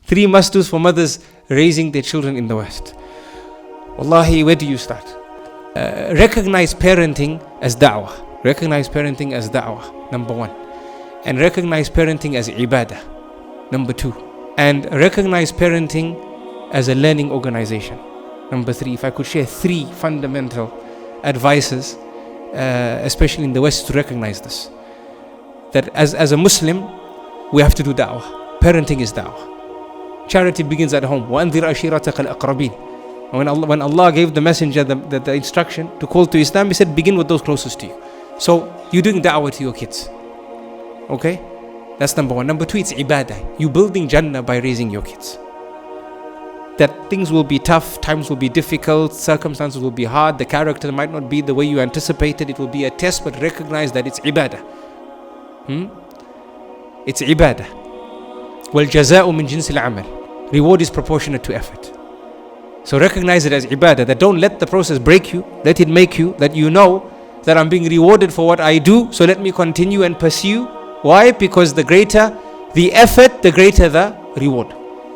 3 must-dos for mothers raising their children in the West. Wallahi, where do you start? Recognize parenting as da'wah. Recognize parenting as da'wah, number 1. And recognize parenting as ibadah, number 2. And recognize parenting as a learning organization, number 3. If I could share 3 fundamental advices, especially in the West, to recognize this. That as a Muslim, we have to do da'wah. Parenting is da'wah. Charity begins at home. وَأَنذِرْ أَشِيرَتَكَ الْأَقْرَبِينَ. When Allah gave the messenger the instruction to call to Islam, He said, begin with those closest to you. So you're doing da'wah to your kids. Okay? That's number 1. Number 2, it's ibadah. You're building Jannah by raising your kids. That things will be tough, times will be difficult, circumstances will be hard, the character might not be the way you anticipated, it will be a test, but recognize that it's ibadah. It's ibadah. وَالْجَزَاءُ مِنْ جِنْسِ الْعَمَلِ. Reward is proportionate to effort. So recognize it as ibadah, that don't let the process break you, let it make you, that you know that I'm being rewarded for what I do, so let me continue and pursue. Why? Because the greater the effort, the greater the reward.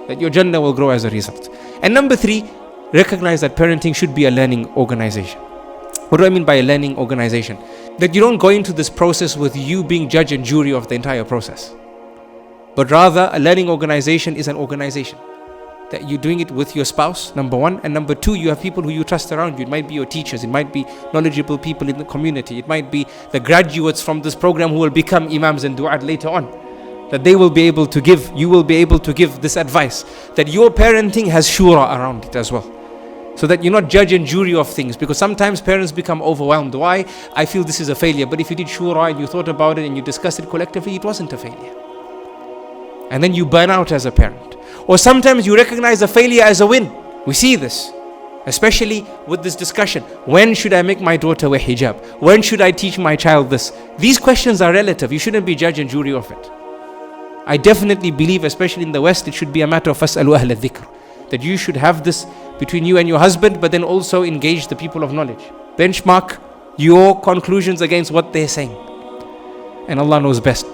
That your Jannah will grow as a result. And number 3, recognize that parenting should be a learning organization. What do I mean by a learning organization? That you don't go into this process with you being judge and jury of the entire process. But rather, a learning organization is an organization. That you're doing it with your spouse, number 1. And number 2, you have people who you trust around you. It might be your teachers, it might be knowledgeable people in the community, it might be the graduates from this program who will become imams and du'at later on. That they will be able to give, you will be able to give this advice. That your parenting has shura around it as well. So that you're not judge and jury of things. Because sometimes parents become overwhelmed. Why? I feel this is a failure. But if you did shura and you thought about it and you discussed it collectively, it wasn't a failure. And then you burn out as a parent. Or sometimes you recognize a failure as a win. We see this, especially with this discussion. When should I make my daughter wear hijab? When should I teach my child this? These questions are relative. You shouldn't be judge and jury of it. I definitely believe, especially in the West, it should be a matter of فَاسْأَلُوا أَهْلَ الذِّكْرِ. That you should have this between you and your husband, but then also engage the people of knowledge. Benchmark your conclusions against what they're saying. And Allah knows best.